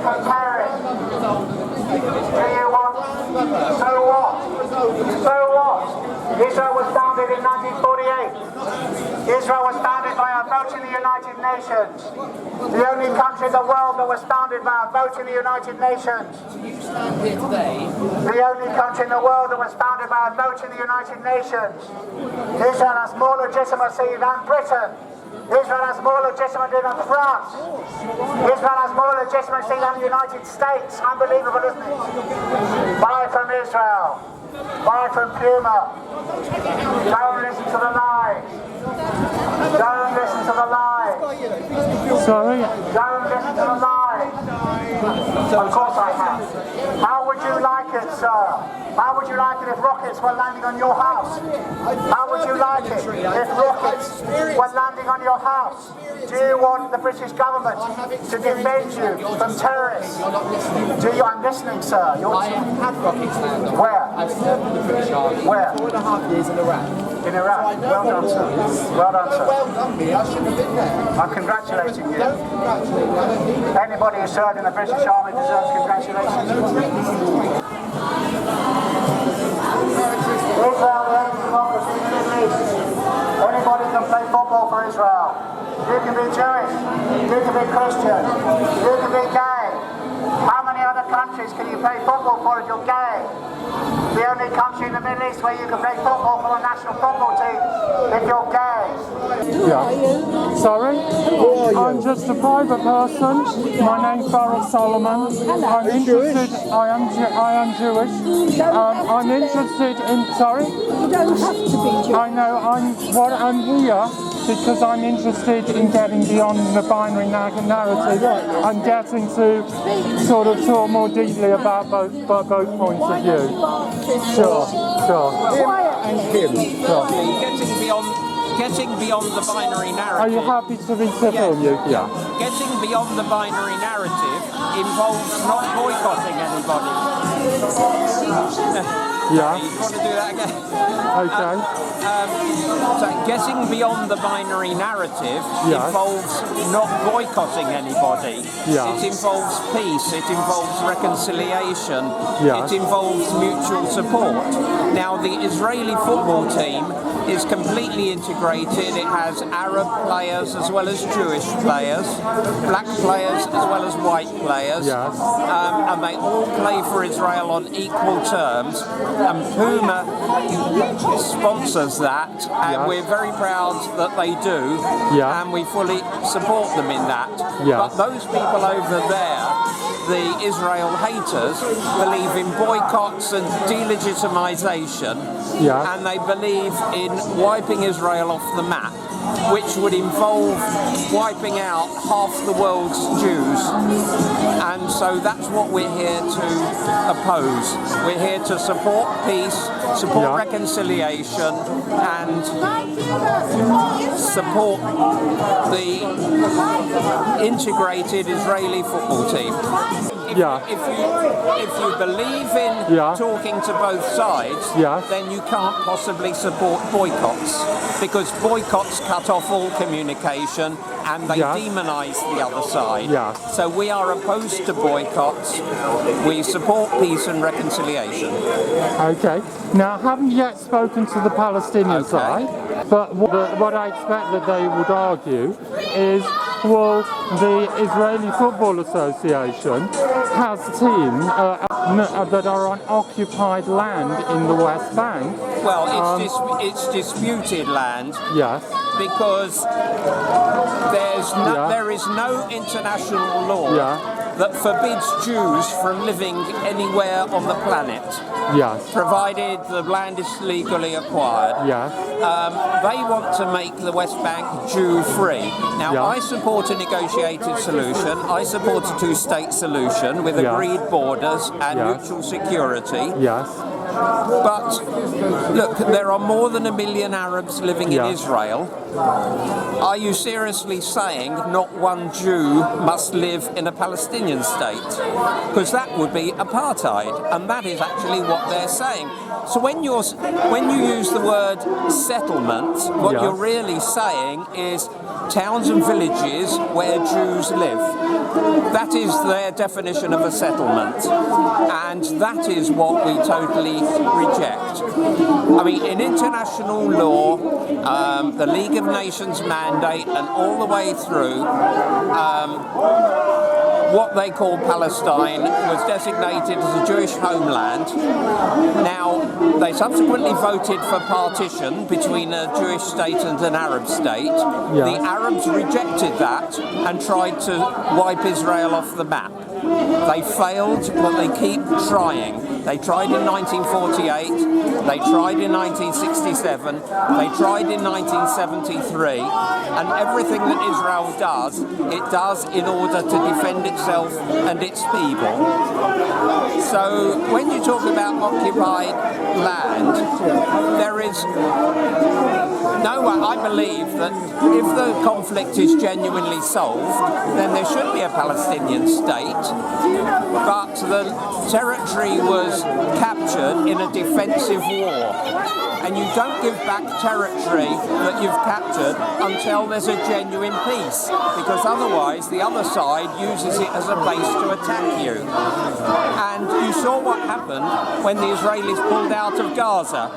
from Paris. Do you want? So what? So what? Israel was founded in 1948. Israel was founded by a vote in the United Nations. The only country in the world that was founded by a vote in the United Nations. You stand here today. The only country in the world that was founded by a vote in the United Nations. Israel has more legitimacy than Britain. Israel has more legitimacy than France. Israel has more legitimacy than the United States. Unbelievable, isn't it? Buy from Israel. Buy from Puma. Don't listen to the lies. Don't listen to the lies. Sorry? Don't listen to the lies. Of course I have. How would you like it, sir? How would you like it if rockets were landing on your house? How would you like it if rockets were landing on your house? Do you want the British government to defend you from terrorists? Do you? I'm listening, sir. I have had rockets land on. Where? I've served in the British Army. Where? 4.5 years in Iraq. In Iraq. Well done, sir. Well done, sir. Well done me, I shouldn't have been there. I'm congratulating you. Don't congratulate me, I don't need it. Anybody who served in the British Army deserves congratulations. Israel, the only democracy in the Middle East. Anybody can play football for Israel. You can be Jewish. You can be Christian. You can be gay. How many other countries can you play football for if you're gay? The only country in the Middle East where you can play football for a national football team if you're gay. Yeah. Sorry? I'm just a private person. My name's Baruch Solomon. I'm interested. I am Jewish. I'm interested in. Sorry? You don't have to be Jewish. I know. I'm here because I'm interested in getting beyond the binary narrative and getting to sort of talk more deeply about both points of view. Sure. Quiet. Sure. Getting beyond the binary narrative. Are you happy to be civil? Yeah. Getting beyond the binary narrative involves not boycotting anybody. Yeah. You want to do that again? Okay. So getting beyond the binary narrative Yes. involves not boycotting anybody. Yes. It involves peace. It involves reconciliation. Yes. It involves mutual support. Now, the Israeli football team is completely integrated. It has Arab players as well as Jewish players, black players as well as white players, Yes. and they all play for Israel on equal terms. And Puma sponsors that, and Yes. we're very proud that they do, Yeah. and we fully support them in that. Yes. But those people over there, the Israel haters, believe in boycotts and delegitimization, Yes. and they believe in wiping Israel off the map, which would involve wiping out half the world's Jews. And so that's what we're here to oppose. We're here to support peace, support Yeah. reconciliation, and support the integrated Israeli football team. If you believe in Yeah. talking to both sides, Yeah. then you can't possibly support boycotts, because boycotts cut off all communication and they Yeah. demonize the other side. Yeah. So we are opposed to boycotts. We support peace and reconciliation. Okay. Now, I haven't yet spoken to the Palestinian Okay. side, but what I expect that they would argue is, well, the Israeli Football Association has teams that are on occupied land in the West Bank. Well, it's disputed land Yes. because Yeah. there is no international law Yeah. that forbids Jews from living anywhere on the planet, Yes. provided the land is legally acquired. Yes. They want to make the West Bank Jew-free. Now, Yeah. I support a negotiated solution. I support a two-state solution with Yeah. agreed borders and Yeah. mutual security. Yes. But look, there are more than 1 million Arabs living Yeah. in Israel. Are you seriously saying not one Jew must live in a Palestinian state? Because that would be apartheid, and that is actually what they're saying. So when you use the word settlement, what Yeah. you're really saying is towns and villages where Jews live. That is their definition of a settlement, and that is what we totally reject. I mean, in international law, the League of Nations mandate, and all the way through, what they call Palestine was designated as a Jewish homeland. Now, they subsequently voted for partition between a Jewish state and an Arab state. Yeah. The Arabs rejected that and tried to wipe Israel off the map. They failed, but they keep trying. They tried in 1948, they tried in 1967, they tried in 1973, and everything that Israel does, it does in order to defend itself and its people. So when you talk about occupied land, there is no way. I believe that if the conflict is genuinely solved, then there should be a Palestinian state, but the territory was captured in a defensive war, and you don't give back territory that you've captured until there's a genuine peace, because otherwise the other side uses it as a base to attack you. And you saw what happened when the Israelis pulled out of Gaza.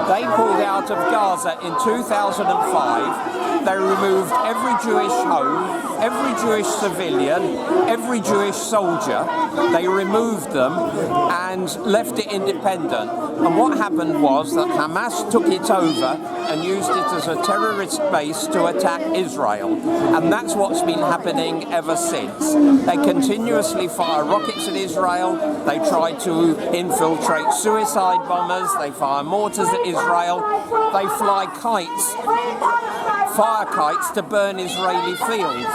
They pulled out of Gaza in 2005. They removed every Jewish home, every Jewish civilian, every Jewish soldier. They removed them and left it independent. And what happened was that Hamas took it over and used it as a terrorist base to attack Israel. And that's what's been happening ever since. They continuously fire rockets at Israel. They try to infiltrate suicide bombers. They fire mortars at Israel. They fly kites, fire kites, to burn Israeli fields.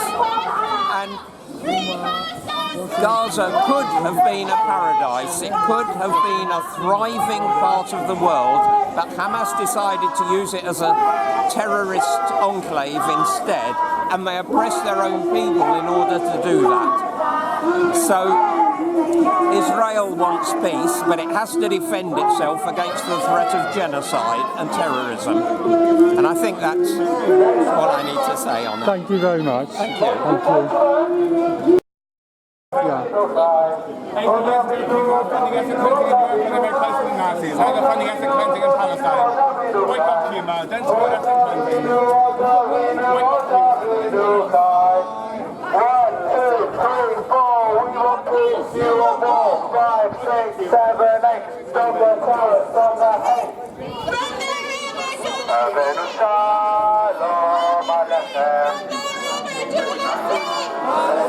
And Gaza could have been a paradise. It could have been a thriving part of the world, but Hamas decided to use it as a terrorist enclave instead, and they oppress their own people in order to do that. So Israel wants peace, but it has to defend itself against the threat of genocide and terrorism. And I think that's what I need to say on that. Thank you very much. Thank you. Thank you. Yeah. Nazis, how they're funding ethnic cleansing in Palestine. Boycott Cuba, don't support ethnic cleansing. Boycott Cuba. 1, 2, 3, 4, we want peace, you want war. 5, 6, 7, 8, stop the terror, stop the hate. Avenu Shalom Aleichem.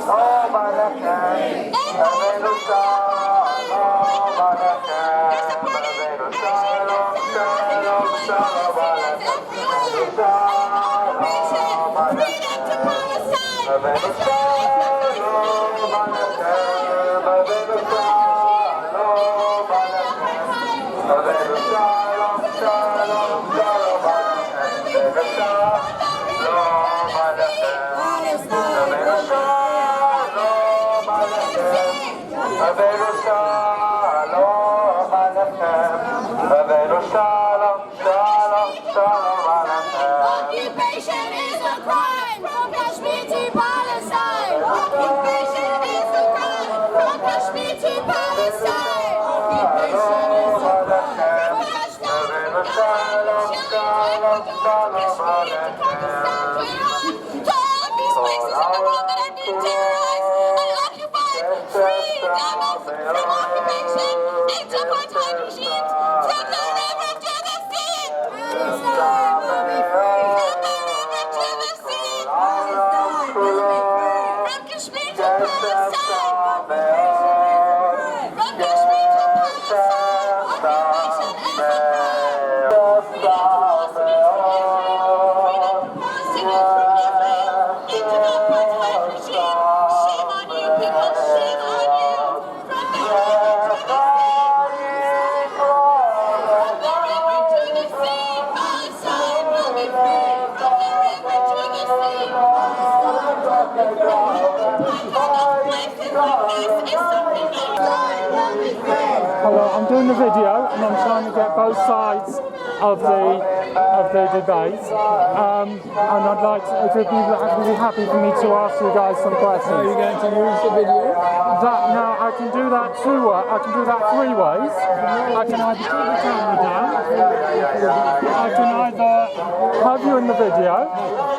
Shalom Aleichem. Avenu Shalom Aleichem. Avenu Shalom, Shalom, Shalom Aleichem. Shalom Aleichem. Avenu Shalom Aleichem. Avenu Shalom Aleichem. Avenu Shalom, Shalom, Shalom Aleichem. Avenu Shalom Aleichem. Avenu Shalom Aleichem. Avenu Shalom Aleichem. Avenu Shalom, Shalom, Shalom Aleichem. Occupation is a crime from Kashmir to Palestine. Occupation is a crime from Kashmir to Palestine. Occupation is a crime from Kashmir to Palestine. To all these places in the world that have been terrorized and occupied, free them from occupation and apartheid regimes from the river to the sea. From the river to the sea. From Kashmir to Palestine. From Kashmir to Palestine. Occupation is a crime. Freedom from Israel into the apartheid regime. Shame on you people, shame on you. From the river to the sea. From the river to the sea. Palestine will be free. From the river to the sea. Hello, I'm doing the video and I'm trying to get both sides of the of the debate, and I'd like to be happy for me to ask you guys some questions. Are you going to use the video? Now I can do that I can do that three ways. I can either keep the camera down, I can either have you in the video,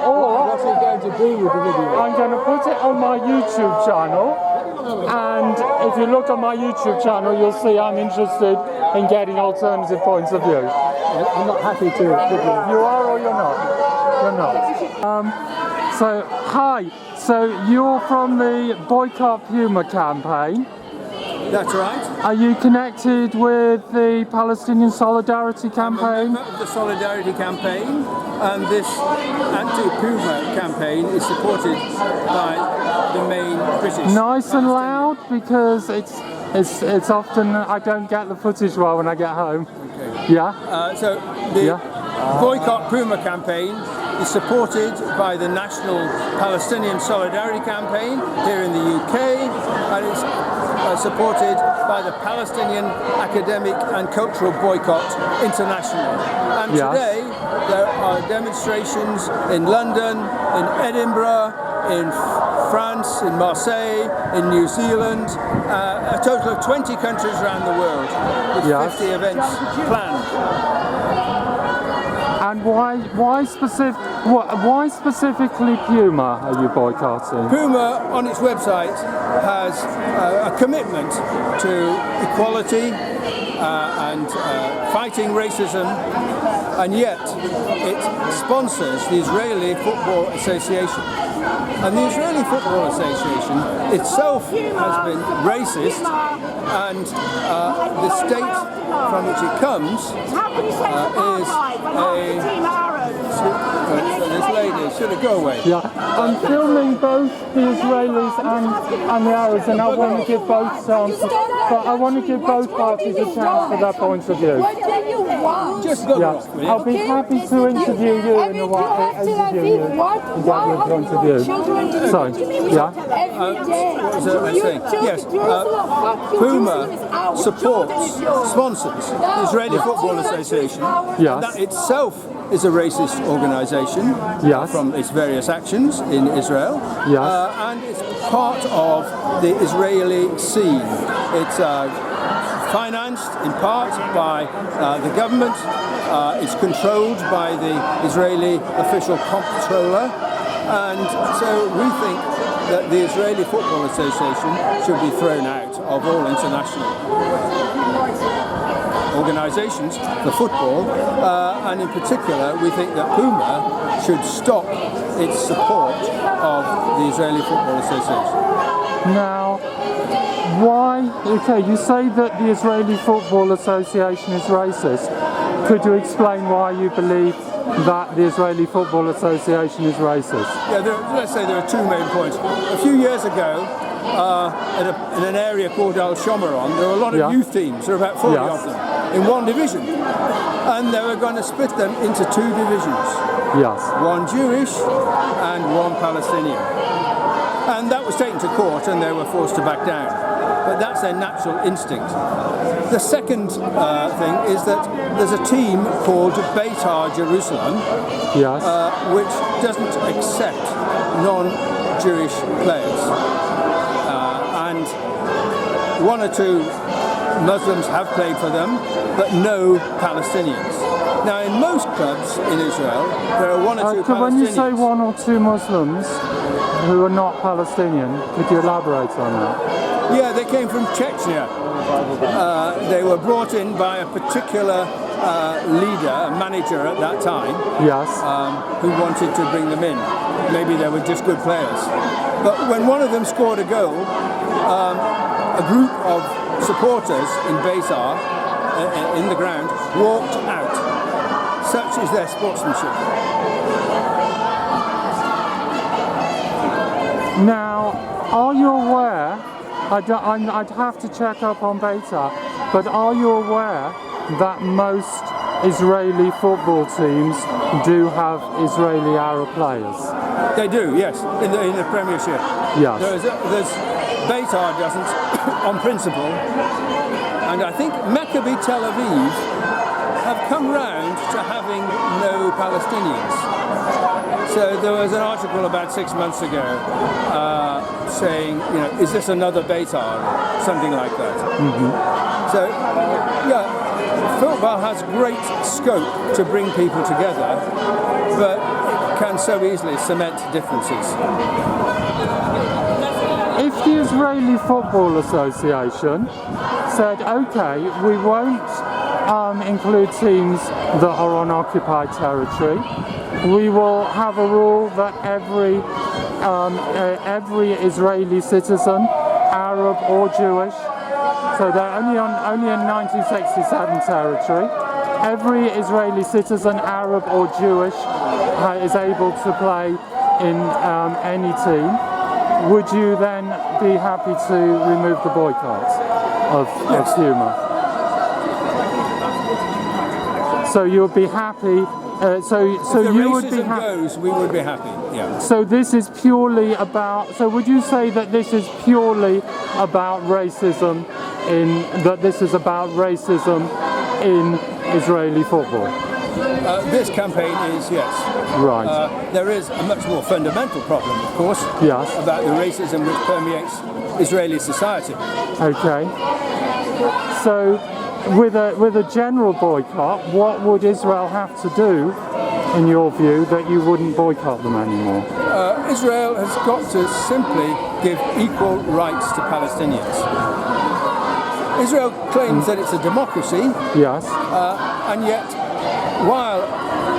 or What are you going to do with the video? I'm going to put it on my YouTube channel, and if you look on my YouTube channel, you'll see I'm interested in getting alternative points of view. I'm not happy to video. You are or you're not? You're not. So, hi. So you're from the Boycott Puma campaign. That's right. Are you connected with the Palestinian Solidarity campaign? Member of the Solidarity campaign, and this anti-Puma campaign is supported by the main British. Nice and loud, because it's often I don't get the footage well when I get home. Okay. Yeah. So the Yeah. Boycott Puma campaign is supported by the National Palestinian Solidarity campaign here in the UK, and it's supported by the Palestinian Academic and Cultural Boycott International. And Yes. today there are demonstrations in London, in Edinburgh, in France, in Marseille, in New Zealand, a total of 20 countries around the world with Yes. 50 events planned. And why specifically Puma are you boycotting? Puma on its website has a commitment to equality and fighting racism, and yet it sponsors the Israeli Football Association. And the Israeli Football Association itself has been racist, and the state from which it comes is this lady, should it go away? Yeah, I'm filming both the Israelis and the Arabs, and I want to give both chances. But I want to give both parties a chance for their points of view. What do you want? Just go Yeah, off, will you? I'll be happy to interview you in a while. Interview you and get your point of view. So, yeah. What was I saying? Yes, Puma sponsors the Israeli Football Association. Yes. And that itself is a racist organisation Yes. from its various actions in Israel. Yes. And it's part of the Israeli scene. It's financed in part by the government. It's controlled by the Israeli official comptroller. And so we think that the Israeli Football Association should be thrown out of all international organisations for football, and in particular we think that Puma should stop its support of the Israeli Football Association. Now, why? Okay, you say that the Israeli Football Association is racist. Could you explain why you believe that the Israeli Football Association is racist? Yeah, let's say there are two main points. A few years ago, in an area called Al Shomaron, there were a lot of Yeah. youth teams, there were about 40 Yes. of them, in one division. And they were going to split them into two divisions, Yes. one Jewish and one Palestinian. And that was taken to court and they were forced to back down. But that's their natural instinct. The second thing is that there's a team called Beitar Jerusalem, Yes. which doesn't accept non-Jewish players. And one or two Muslims have played for them, but no Palestinians. Now, in most clubs in Israel, there are one or two So when you say Palestinians. one or two Muslims who are not Palestinian, could you elaborate on that? Yeah, they came from Chechnya. They were brought in by a particular leader, a manager at that time, Yes. who wanted to bring them in. Maybe they were just good players. But when one of them scored a goal, a group of supporters in Beitar, in the ground, walked out. Such is their sportsmanship. Now, are you aware, I'd have to check up on Beitar, but are you aware that most Israeli football teams do have Israeli Arab players? They do, yes, in the Premiership. Yes. There's Beitar doesn't, on principle, and I think Maccabi Tel Aviv have come round to having no Palestinians. So there was an article about 6 months ago saying, is this another Beitar or something like that. So, yeah, football has great scope to bring people together, but it can so easily cement differences. If the Israeli Football Association said, okay, we won't include teams that are on occupied territory, we will have a rule that every Israeli citizen, Arab or Jewish, so they're only in 1967 territory, every Israeli citizen, Arab or Jewish, is able to play in any team. Would you then be happy to remove the boycott of Puma? So you would be happy. So you would be happy. Goes, we would be happy. Yeah. So this is purely about. So would you say that this is purely about racism in Israeli football? This campaign is, yes. Right. There is a much more fundamental problem, of course, Yes. about the racism which permeates Israeli society. Okay. So with a general boycott, what would Israel have to do, in your view, that you wouldn't boycott them anymore? Israel has got to simply give equal rights to Palestinians. Israel claims that it's a democracy, Yes. and yet, while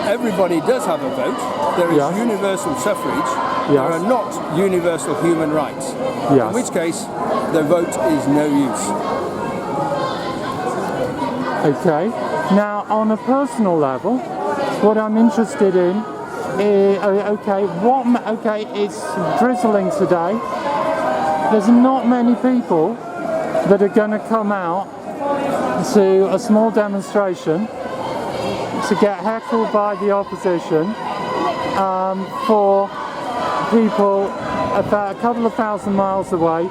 everybody does have a vote, there is Yeah. universal suffrage, Yes. there are not universal human rights, Yes. in which case the vote is no use. Okay. Now, on a personal level, what I'm interested in is, it's drizzling today. There's not many people that are going to come out to a small demonstration to get heckled by the opposition for people about a couple of thousand miles away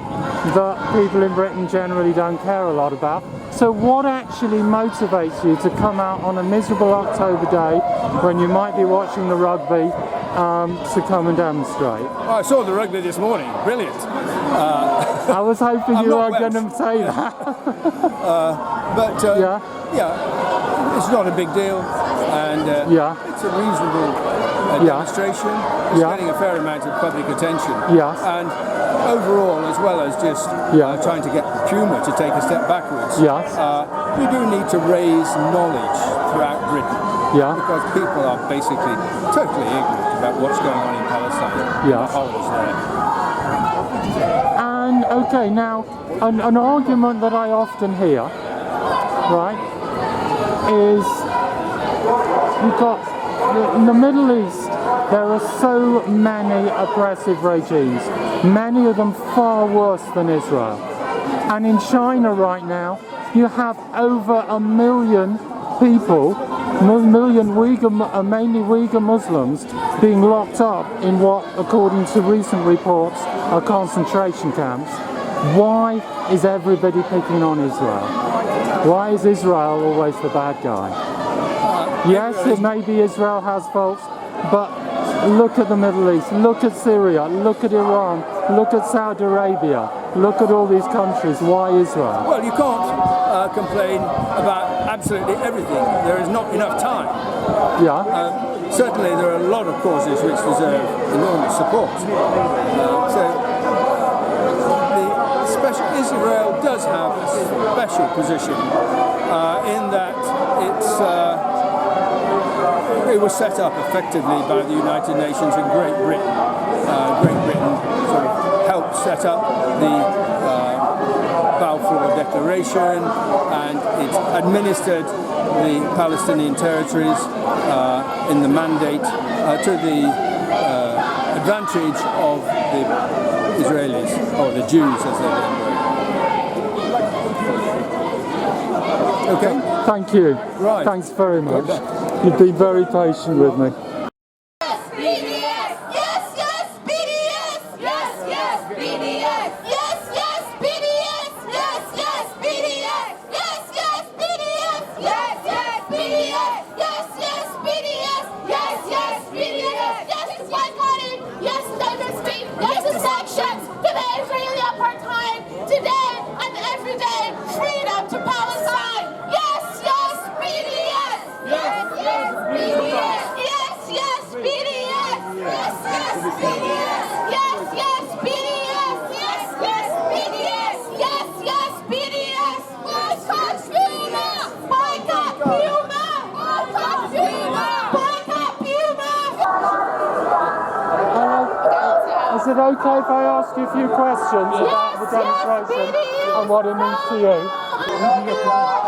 that people in Britain generally don't care a lot about. So what actually motivates you to come out on a miserable October day when you might be watching the rugby to come and demonstrate? I saw the rugby this morning, brilliant. I was hoping you not were going to Welsh. say that. But it's not a big deal, and it's a reasonable demonstration. It's Yeah. getting a fair amount of public attention. Yes. And overall, as well as just trying to get Puma to take a step backwards, Yes. we do need to raise knowledge throughout Britain. Yeah. Because people are basically totally ignorant about what's going on in Palestine. Yeah. The horrors there. And okay, now an argument that I often hear, right, is you've got in the Middle East. There are so many oppressive regimes, many of them far worse than Israel. And in China right now, you have over 1 million people, mainly Uyghur Muslims, being locked up in what, according to recent reports, are concentration camps. Why is everybody picking on Israel? Why is Israel always the bad guy? Yes, it may be Israel has faults, but look at the Middle East, look at Syria, look at Iran, look at Saudi Arabia, look at all these countries. Why Israel? Well, you can't complain about absolutely everything. There is not enough time. Yeah, Certainly there are a lot of causes which deserve enormous support. Israel does have a special position in that it was set up effectively by the United Nations and Great Britain. Great Britain sort of helped set up the Balfour Declaration, and it administered the Palestinian territories in the mandate to the advantage of the Israelis, or the Jews as they're known. Okay. thank you. Right. Thanks very much. You've been very patient with me. Yes, BDS! Yes, yes, BDS! Yes, yes, BDS! Yes, yes, BDS! Yes, yes, BDS! Yes, yes, BDS! Yes, yes, BDS! okay if I ask you a few questions about the demonstration and what it means to you?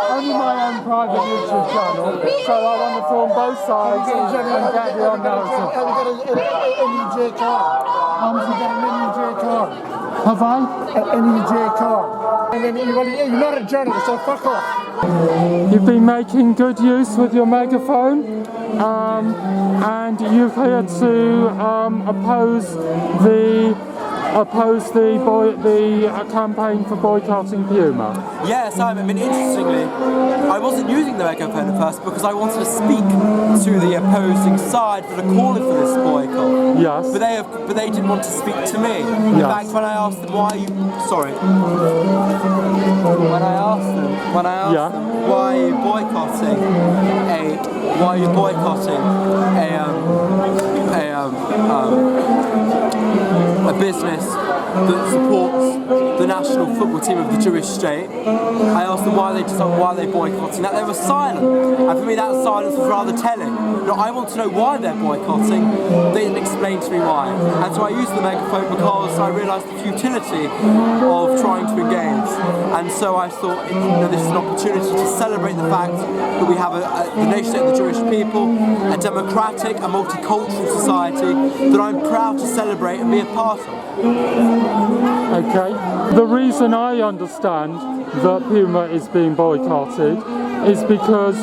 Only my own private YouTube channel, so I want to film both sides and get your narrative. Have you got an NUJ card? Have you got an NUJ card? Have I? An NUJ card. And then you're not a journalist, so fuck off. You've been making good use with your megaphone, and you've here to oppose the campaign for boycotting Puma. Yes, I mean, interestingly, I wasn't using the megaphone at first because I wanted to speak to the opposing side that are calling for this boycott. Yes. But they didn't want to speak to me. In fact, when I asked them why them why are you boycotting a business that supports the national football team of the Jewish state, I asked them why they're boycotting that. They were silent, and for me that silence was rather telling. I want to know why they're boycotting. They didn't explain to me why, and so I used the megaphone because I realised the futility of trying to engage, and so I thought this is an opportunity to celebrate the fact that we have the nation state of the Jewish people, a democratic, a multicultural society that I'm proud to celebrate and be a part of. Okay. The reason I understand that Puma is being boycotted is because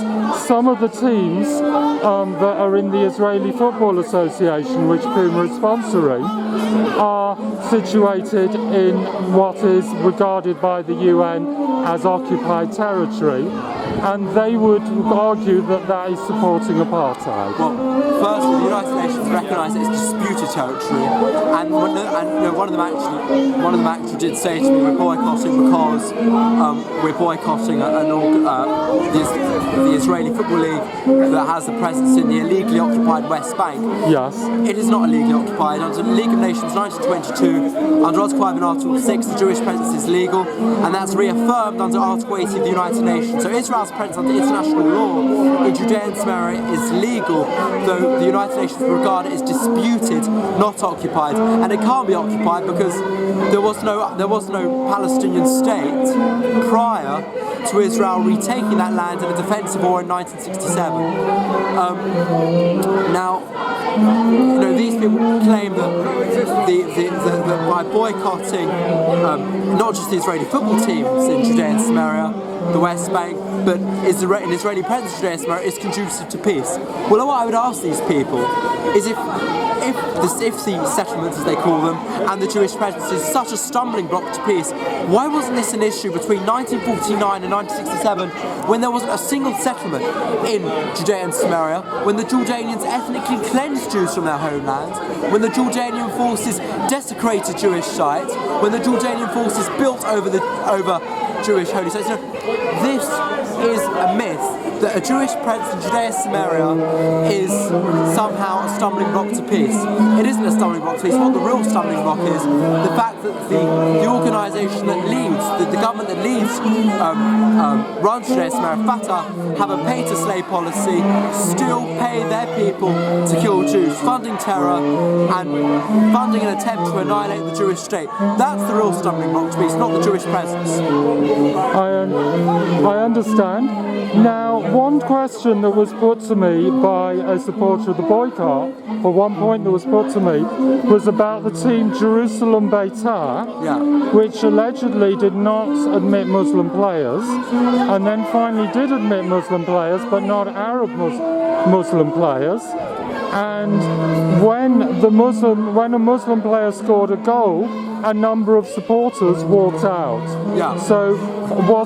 some of the teams that are in the Israeli Football Association, which Puma is sponsoring, are situated in what is regarded by the UN as occupied territory, and they would argue that that is supporting apartheid. Well, firstly, the United Nations recognise that it's disputed territory, and one of them actually did say to me, we're boycotting because we're boycotting the Israeli Football League that has a presence in the illegally occupied West Bank. Yes. It is not illegally occupied. Under the League of Nations 1922, under Article 5 and Article 6, the Jewish presence is legal, and that's reaffirmed under Article 80 of the United Nations. So Israel's presence under international law in Judea and Samaria is legal, though the United Nations regard it as disputed, not occupied, and it can't be occupied because there was no Palestinian state prior to Israel retaking that land in a defensive war in 1967. These people claim that by boycotting not just the Israeli football teams in Judea and Samaria, the West Bank, but an Israeli presence in Judea and Samaria is conducive to peace. Well, what I would ask these people is if the settlements, as they call them, and the Jewish presence is such a stumbling block to peace, why wasn't this an issue between 1949 and 1967 when there wasn't a single settlement in Judea and Samaria, when the Jordanians ethnically cleansed Jews from their homeland, when the Jordanian forces desecrated Jewish sites, when the Jordanian forces built over Jewish holy sites? This is a myth that a Jewish presence in Judea and Samaria is somehow a stumbling block to peace. It isn't a stumbling block to peace. What the real stumbling block is the fact that the organisation that leads, the government that leads, runs Judea and Samaria, Fatah, have a pay-to-slay policy, still pay their people to kill Jews, funding terror and funding an attempt to annihilate the Jewish state. That's the real stumbling block to peace, not the Jewish presence. I understand. Now, one question that was put to me by a supporter of the boycott, or one point that was put to me, was about the team Jerusalem Beitar, which allegedly did not admit Muslim players, and then finally did admit Muslim players, but not Arab Muslim players. And when a Muslim player scored a goal, a number of supporters walked out. Yeah. So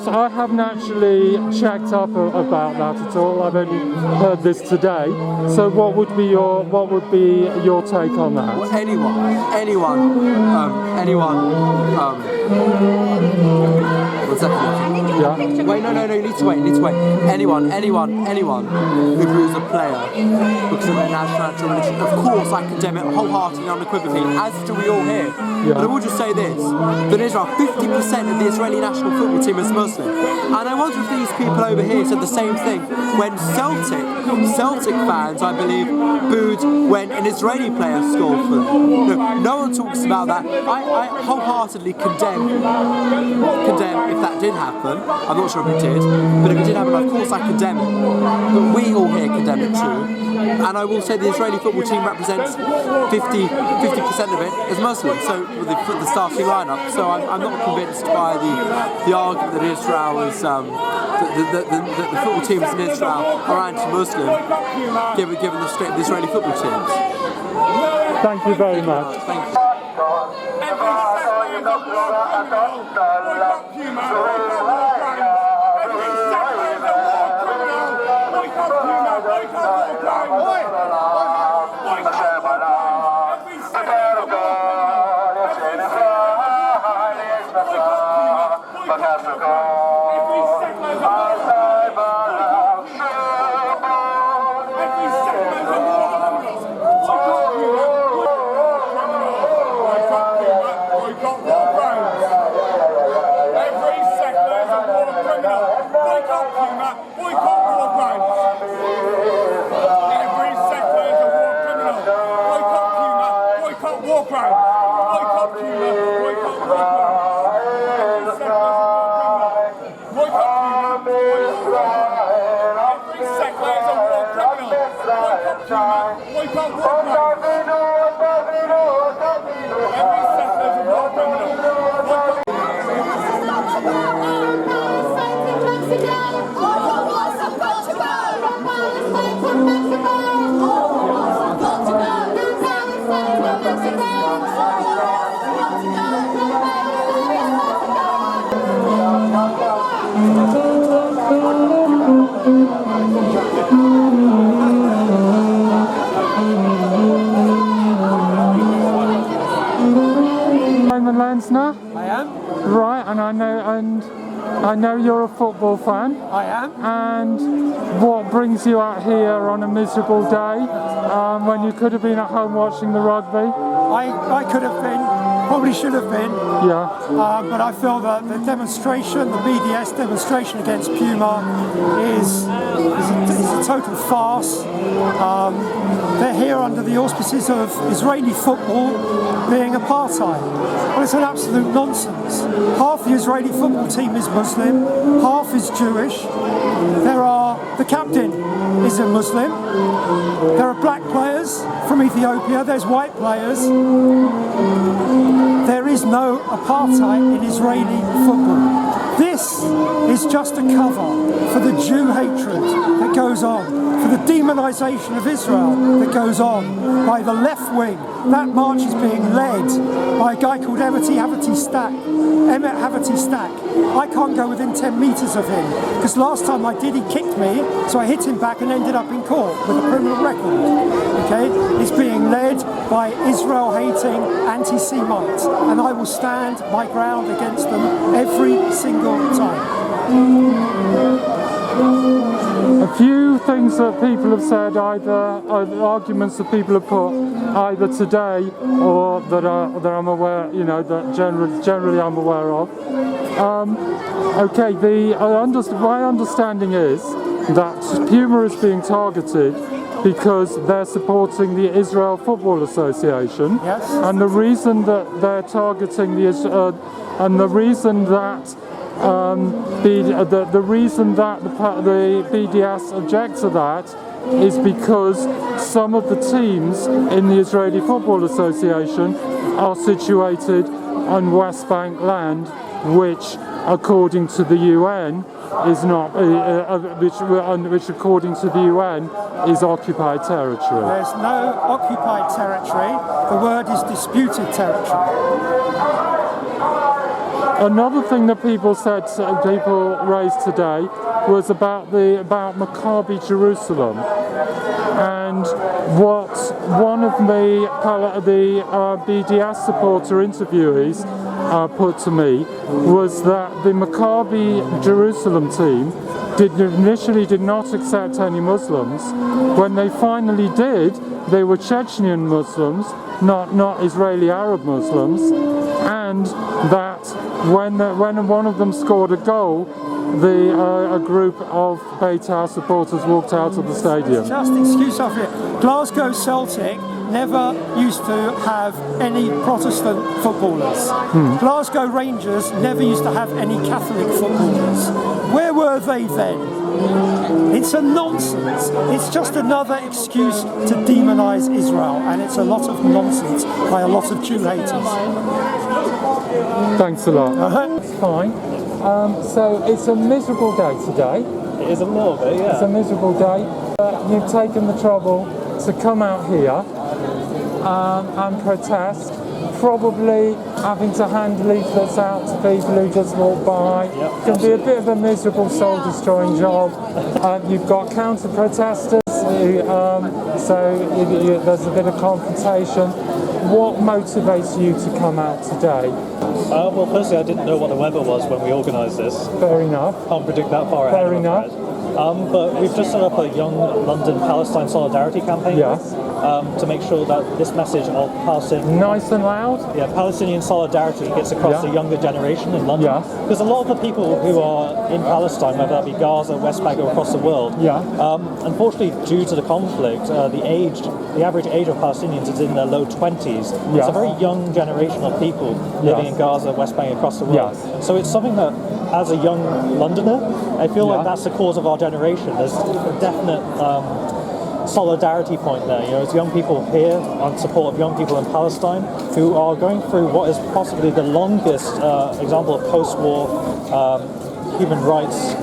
I haven't actually checked up about that at all. I've only heard this today. So what would be your take on that? Well, one second. Yeah. Wait, no, you need to wait. Anyone who boos a player because of their nationality or religion, of course I condemn it wholeheartedly and unequivocally, as do we all here. Yeah. But I will just say this, that in Israel, 50% of the Israeli national football team is Muslim. And I wonder if these people over here said the same thing when Celtic fans, I believe, booed when an Israeli player scored for them. No one talks about that. I wholeheartedly condemn if that did happen. I'm not sure if it did, but if it did happen, of course I condemn it. But we all here condemn it too. And I will say the Israeli football team represents 50% of it as Muslims, so with the starting lineup. So I'm not convinced by the argument that Israel is the football teams in Israel are anti-Muslim, given the state of the Israeli football teams. Thank you very much. Thank you. Simon Lensner? I am. Right, and I know you're a football fan. I am. And what brings you out here on a miserable day when you could have been at home watching the rugby? I could have been, probably should have been. Yeah. But I feel that the demonstration, the BDS demonstration against Puma is a total farce. They're here under the auspices of Israeli football being apartheid. Well, it's an absolute nonsense. Half the Israeli football team is Muslim, half is Jewish. The captain is a Muslim. There are black players from Ethiopia, there's white players. There is no apartheid in Israeli football. This is just a cover for the Jew hatred that goes on, for the demonisation of Israel that goes on by the left wing. That march is being led by a guy called Emmett Haverty Stack. I can't go within 10 metres of him, because last time I did, he kicked me, so I hit him back and ended up in court with a criminal record. Okay? It's being led by Israel-hating anti-Semites, and I will stand my ground against them every single time. A few things that people have said, arguments that people have put either today or that I'm aware, that generally I'm aware of. My understanding is that Puma is being targeted because they're supporting the Israel Football Association. Yes. And the reason that they're targeting the BDS object to that is because some of the teams in the Israeli Football Association are situated on West Bank land, which, according to the UN, is not, which according to the UN is occupied territory. There's no occupied territory. The word is disputed territory. Another thing that people raised today was about Maccabi Jerusalem, and what one of the BDS supporter interviewees put to me was that the Maccabi Jerusalem team initially did not accept any Muslims. When they finally did, they were Chechnyan Muslims not Israeli Arab Muslims, and that when one of them scored a goal, a group of Beitar supporters walked out of the stadium. Just excuse off it. Glasgow Celtic never used to have any Protestant footballers. Glasgow Rangers never used to have any Catholic footballers. Where were they then? It's a nonsense. It's just another excuse to demonise Israel, and it's a lot of nonsense by a lot of Jew haters. Thanks a lot. It's fine. So it's a miserable day today. It is a little bit, yeah. It's a miserable day. You've taken the trouble to come out here and protest, probably having to hand leaflets out to people who just walk by. Yep, It can be a bit of a miserable, soul-destroying job. You've got counter-protesters, so there's a bit of confrontation. What motivates you to come out today? Well, firstly, I didn't know what the weather was when we organised this. Fair enough. Can't predict that far ahead. Fair enough. But we've just set up a Young London Palestine Solidarity campaign. Yes. To make sure that this message of Palestinian... Nice and loud? Yeah, Palestinian solidarity gets across the younger generation in London. Yeah. Because a lot of the people who are in Palestine, whether that be Gaza, West Bank, or across the world, unfortunately, due to the conflict, the average age of Palestinians is in their low 20s. It's a very young generation of people living in Gaza, West Bank, across the world. So it's something that, as a young Londoner, I feel like that's the cause of our generation. There's a definite solidarity point there. You know, it's young people here on support of young people in Palestine who are going through what is possibly the longest example of post-war human rights,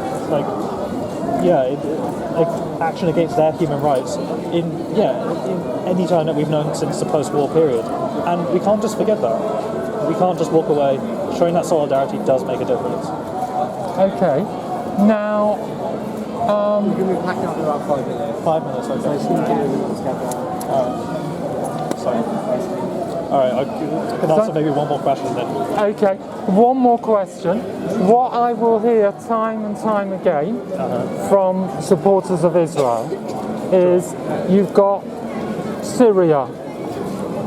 action against their human rights in any time that we've known since the post-war period. And we can't just forget that. We can't just walk away. Showing that solidarity does make a difference. Okay. Now, we're going to be packing up in about 5 minutes. 5 minutes, okay. So it's going to get together. Sorry. Alright, I can answer maybe one more question then. Okay, one more question. What I will hear time and time again from supporters of Israel is you've got Syria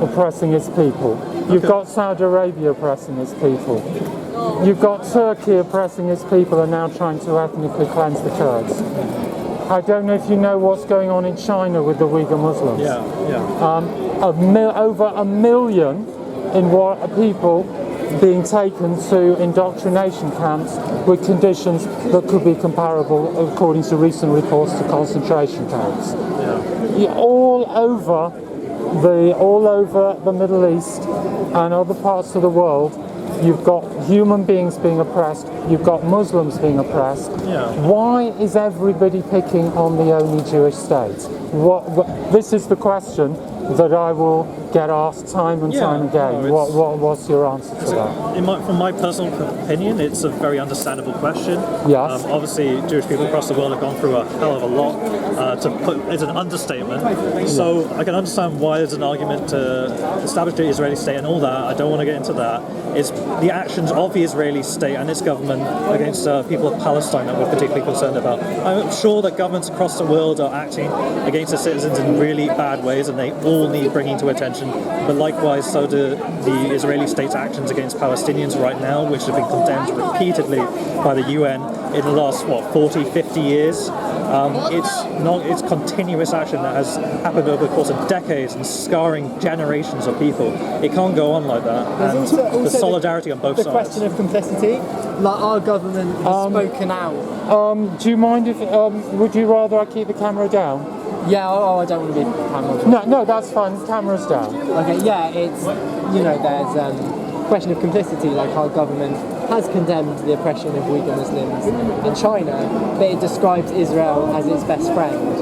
oppressing its people. You've got Saudi Arabia oppressing its people. You've got Turkey oppressing its people and now trying to ethnically cleanse the Kurds. I don't know if you know what's going on in China with the Uyghur Muslims. Over 1 million people being taken to indoctrination camps with conditions that could be comparable, according to recent reports, to concentration camps. All over the Middle East and other parts of the world, you've got human beings being oppressed, you've got Muslims being oppressed. Why is everybody picking on the only Jewish state? This is the question that I will get asked time and time again. What's your answer to that? From my personal opinion, it's a very understandable question. Yes. Obviously, Jewish people across the world have gone through a hell of a lot. To put it's an understatement. So I can understand why there's an argument to establish the Israeli state and all that. I don't want to get into that. It's the actions of the Israeli state and its government against people of Palestine that we're particularly concerned about. I'm sure that governments across the world are acting against their citizens in really bad ways, and they all need bringing to attention. But likewise, so do the Israeli state's actions against Palestinians right now, which have been condemned repeatedly by the UN in the last 40, 50 years. It's continuous action that has happened over the course of decades and scarring generations of people. It can't go on like that. And the solidarity on both sides. The question of complicity, like our government has spoken out. Do you mind if, would you rather I keep the camera down? Yeah, I don't want to be camera. No, that's fine, the camera's down. Okay, it's, there's question of complicity, like our government has condemned the oppression of Uyghur Muslims in China, but it describes Israel as its best friend.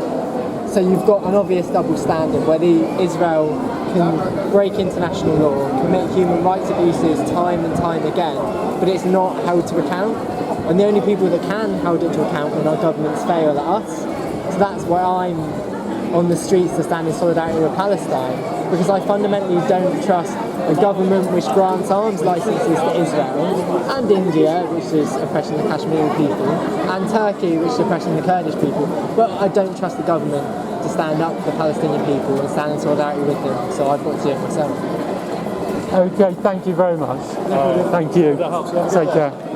So you've got an obvious double standard where Israel can break international law, commit human rights abuses time and time again, but it's not held to account. And the only people that can hold it to account when our governments fail at us. So that's why I'm on the streets to stand in solidarity with Palestine, because I fundamentally don't trust a government which grants arms licenses to Israel, and India, which is oppressing the Kashmiri people, and Turkey, which is oppressing the Kurdish people. But I don't trust the government to stand up for the Palestinian people and stand in solidarity with them. So I've got to do it myself. Okay, thank you very much. Thank you. Take care.